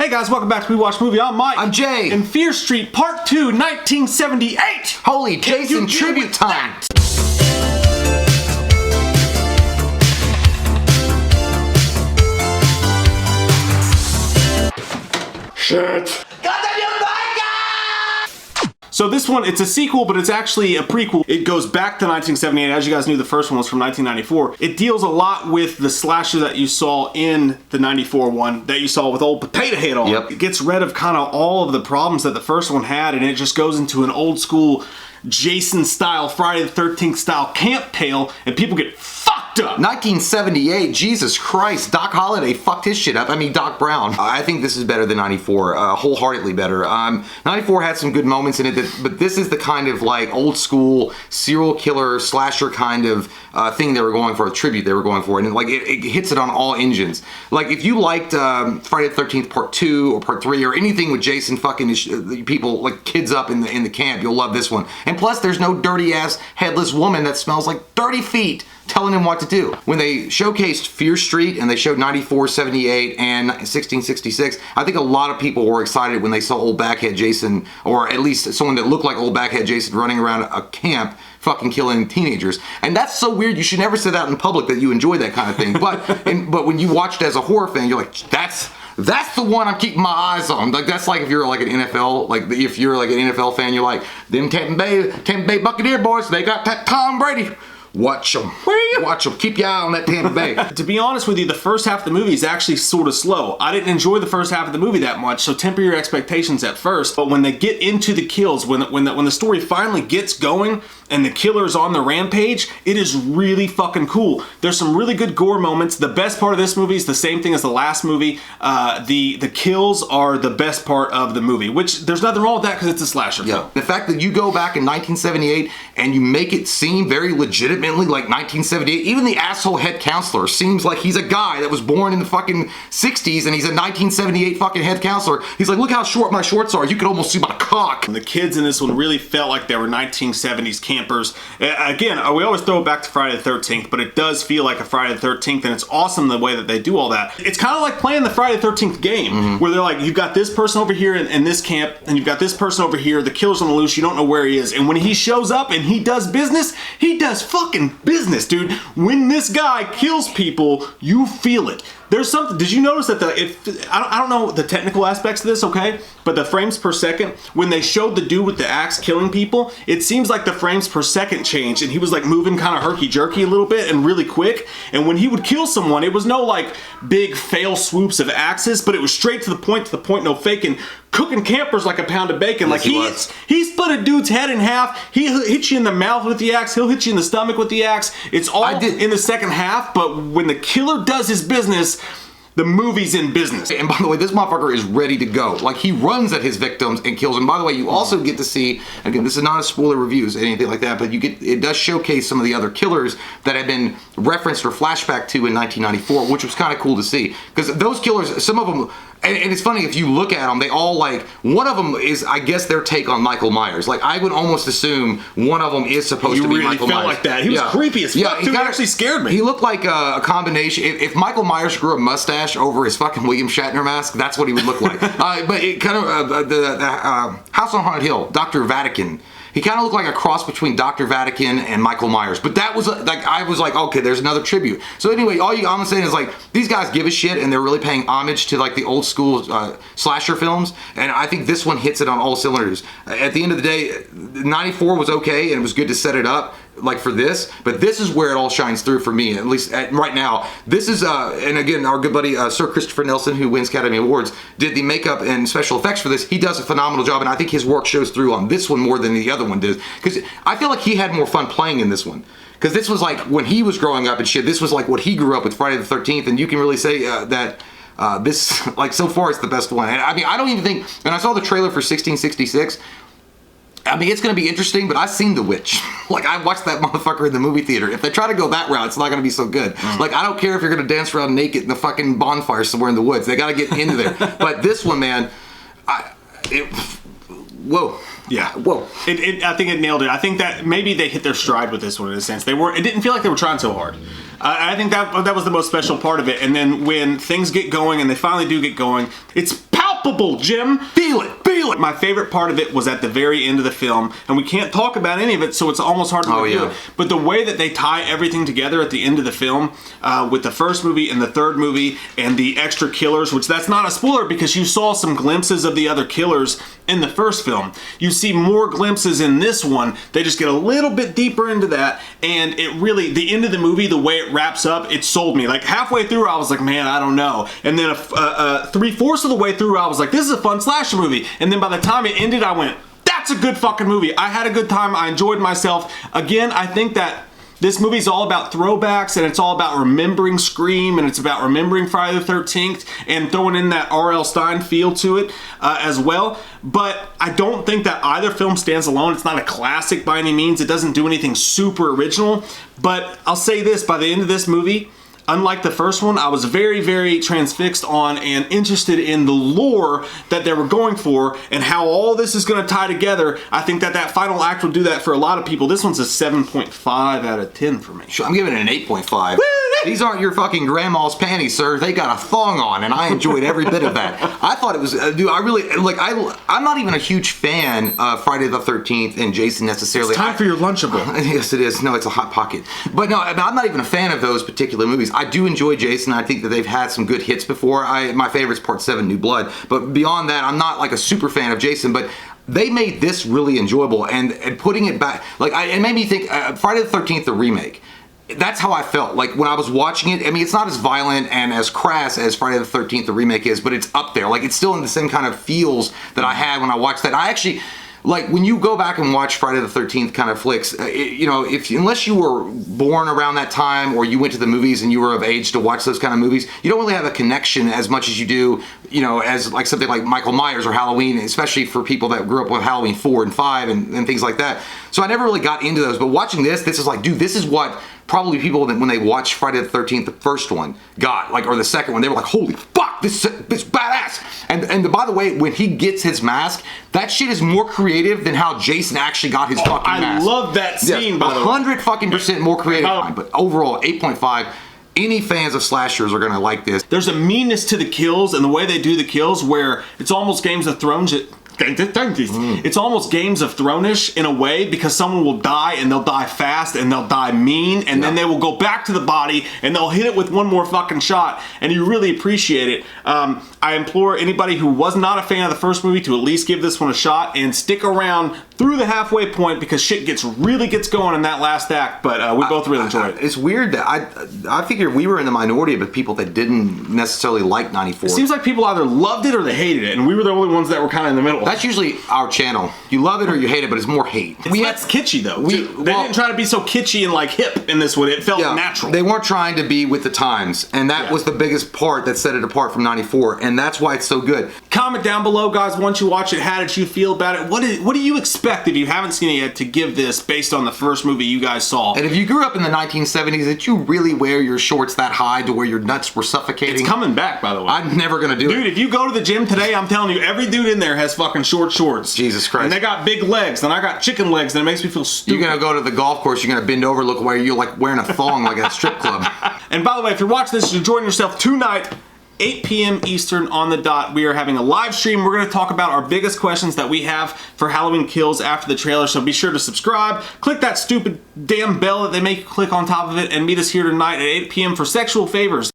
Hey guys, welcome back to We Watch Movie. I'm Mike. I'm Jay. And Fear Street Part 2, 1978. Holy Jason tribute time. Shit. So this one, it's a sequel, but it's actually a prequel. It goes back to 1978. As you guys knew, the first one was from 1994. It deals a lot with the slasher that you saw in the 94 one, that you saw with old Potato Head on. Yep. It gets rid of kind of all of the problems that the first one had, and it just goes into an old school Jason style, Friday the 13th style camp tale, and people get fucked up. 1978, Jesus Christ, Doc Holliday fucked his shit up. I mean, Doc Brown. I think this is better than 94, wholeheartedly better. 94 had some good moments in it, but this is the kind of like old school serial killer slasher kind of thing they were going for, a tribute they were going for, and like it hits it on all engines. Like if you liked Friday the 13th Part 2 or Part 3 or anything with Jason fucking people, like kids up in the camp, you'll love this one. And plus, there's no dirty ass headless woman that smells like 30 feet telling him what to do. When they showcased Fear Street and they showed 94, 78, and 1666, I think a lot of people were excited when they saw old backhead Jason, or at least someone that looked like old backhead Jason running around a camp fucking killing teenagers. And that's so weird. You should never say that in public that you enjoy that kind of thing. But when you watch it as a horror fan, you're like, that's the one I'm keeping my eyes on. Like that's like if you're like an NFL, like if you're like an NFL fan, you're like, them Tampa Bay Buccaneer boys, they got that Tom Brady. Watch them. Watch them. Keep your eye on that Tampa Bay. To be honest with you, the first half of the movie is actually sort of slow. I didn't enjoy the first half of the movie that much, so temper your expectations at first. But when they get into the kills, when the story finally gets going and the killer's on the rampage, it is really fucking cool. There's some really good gore moments. The best part of this movie is the same thing as the last movie. The kills are the best part of the movie, which there's nothing wrong with that because it's a slasher film. The fact that you go back in 1978 and you make it seem very legitimately like 1978, even the asshole head counselor seems like he's a guy that was born in the fucking 60s and he's a 1978 fucking head counselor. He's like, look how short my shorts are. You could almost see my cock. And the kids in this one really felt like they were 1970s campers. Again, we always throw it back to Friday the 13th, but it does feel like a Friday the 13th, and it's awesome the way that they do all that. It's kind of like playing the Friday the 13th game, where they're like, you've got this person over here in this camp, and you've got this person over here, the killer's on the loose, you don't know where he is, and when he shows up and he does business, he does fucking business, dude. When this guy kills people, you feel it. There's something, did you notice that I don't know the technical aspects of this, okay? But the frames per second, when they showed the dude with the axe killing people, it seems like the frames per second changed and he was like moving kind of herky-jerky a little bit and really quick. And when he would kill someone, it was no like big fail swoops of axes, but it was straight to the point, no faking. Cooking campers like a pound of bacon. Yes, like he split a dude's head in half. He hit you in the mouth with the axe. He'll hit you in the stomach with the axe. It's all in the second half, but when the killer does his business, the movie's in business. And by the way, this motherfucker is ready to go. Like, he runs at his victims and kills them. By the way, you also get to see, again, this is not a spoiler reviews, anything like that, but it does showcase some of the other killers that have been referenced or flashback to in 1994, which was kind of cool to see. Because those killers, some of them, and it's funny, if you look at them, they all like, one of them is, I guess, their take on Michael Myers. Like, I would almost assume one of them is supposed to be Michael Myers. You really felt like that. He was creepy as fuck, too. He actually scared me. He looked like a combination. If Michael Myers grew a mustache over his fucking William Shatner mask, that's what he would look like. But it kind of, the House on Haunted Hill, Dr. Vatican, he kind of looked like a cross between Dr. Vatican and Michael Myers. But that was like, I was like, okay, there's another tribute. So anyway, I'm saying is like, these guys give a shit and they're really paying homage to like the old school slasher films. And I think this one hits it on all cylinders. At the end of the day, 94 was okay and it was good to set it up like for this, but this is where it all shines through for me, at least right now. This is, and again, our good buddy Sir Christopher Nelson, who wins Academy Awards, did the makeup and special effects for this. He does a phenomenal job, and I think his work shows through on this one more than the other one did, because I feel like he had more fun playing in this one. Because this was like, when he was growing up and shit, this was like what he grew up with, Friday the 13th, and you can really say that this, like, so far it's the best one. And I mean, I don't even think, and I saw the trailer for 1666, I mean, it's going to be interesting, but I've seen The Witch. Like, I watched that motherfucker in the movie theater. If they try to go that route, it's not going to be so good. Like, I don't care if you're going to dance around naked in the fucking bonfire somewhere in the woods. They got to get into there. But this one, man, whoa. Yeah. Whoa. I think it nailed it. I think that maybe they hit their stride with this one in a sense. It didn't feel like they were trying so hard. I think that was the most special part of it. And then when things get going, and they finally do get going, it's palpable palpable, Jim. Feel it, feel it. My favorite part of it was at the very end of the film, and we can't talk about any of it, so it's almost hard to review it. But the way that they tie everything together at the end of the film, with the first movie and the third movie, and the extra killers, which that's not a spoiler because you saw some glimpses of the other killers in the first film. You see more glimpses in this one. They just get a little bit deeper into that, and it really, the end of the movie, the way it wraps up, it sold me. Like halfway through, I was like, man, I don't know. And then 3/4 of the way through, I was like, this is a fun slasher movie. And then by the time it ended, I went, that's a good fucking movie. I had a good time. I enjoyed myself. Again, I think that this movie's all about throwbacks, and it's all about remembering Scream, and it's about remembering Friday the 13th, and throwing in that R.L. Stine feel to it as well. But I don't think that either film stands alone. It's not a classic by any means. It doesn't do anything super original. But I'll say this, by the end of this movie, unlike the first one, I was very, very transfixed on and interested in the lore that they were going for and how all this is going to tie together. I think that that final act will do that for a lot of people. This one's a 7.5 out of 10 for me. I'm giving it an 8.5. These aren't your fucking grandma's panties, sir. They got a thong on, and I enjoyed every bit of that. I thought it was, dude, I really, like, I'm not even a huge fan of Friday the 13th and Jason necessarily. It's time for your Lunchable. Yes, it is. No, it's a Hot Pocket. But no, I'm not even a fan of those particular movies. I do enjoy Jason. I think that they've had some good hits before. My favorite's Part 7, New Blood. But beyond that, I'm not like a super fan of Jason, but they made this really enjoyable, and putting it back, like, it made me think, Friday the 13th, the remake. That's how I felt. Like, when I was watching it, I mean, it's not as violent and as crass as Friday the 13th, the remake is, but it's up there. Like, it's still in the same kind of feels that I had when I watched that. I actually, like, when you go back and watch Friday the 13th kind of flicks, you know, unless you were born around that time or you went to the movies and you were of age to watch those kind of movies, you don't really have a connection as much as you do, you know, as like something like Michael Myers or Halloween, especially for people that grew up with Halloween 4 and 5 and things like that. So I never really got into those, but watching this is like, dude, this is what probably people that when they watched Friday the 13th, the first one, got, like, or the second one, they were like, holy fuck, this badass. And by the way, when he gets his mask, that shit is more creative than how Jason actually got his fucking mask. I love that scene, yes, by the way. 100% more creative. But overall, 8.5. Any fans of slashers are gonna like this. There's a meanness to the kills and the way they do the kills where it's almost Games of Thrones. It's almost Games of Thrones-ish in a way, because someone will die and they'll die fast and they'll die mean, and then they will go back to the body and they'll hit it with one more fucking shot, and you really appreciate it. I implore anybody who was not a fan of the first movie to at least give this one a shot and stick around through the halfway point, because shit really gets going in that last act. But we both really enjoyed it. It's weird that I figured we were in the minority of the people that didn't necessarily like 94. It seems like people either loved it or they hated it, and we were the only ones that were kind of in the middle. That's usually our channel. You love it or you hate it, but it's more hate. It's kitschy though. They didn't try to be so kitschy and like hip in this one. It felt natural. They weren't trying to be with the times, and that was the biggest part that set it apart from 94, and that's why it's so good. Comment down below, guys, once you watch it, how did you feel about it? What do you expect, if you haven't seen it yet, to give this based on the first movie you guys saw? And if you grew up in the 1970s, did you really wear your shorts that high to where your nuts were suffocating? It's coming back, by the way. I'm never gonna do it. Dude, if you go to the gym today, I'm telling you, every dude in there has fucking short shorts. Jesus Christ. And they got big legs, and I got chicken legs, and it makes me feel stupid. You're gonna go to the golf course, you're gonna bend over, look where you're like wearing a thong like a strip club. And by the way, if you're watching this, you're enjoying yourself tonight, 8 p.m. Eastern on the dot. We are having a live stream. We're going to talk about our biggest questions that we have for Halloween Kills after the trailer. So be sure to subscribe. Click that stupid damn bell that they make you click on top of it, and meet us here tonight at 8 p.m. for Sexual Favors.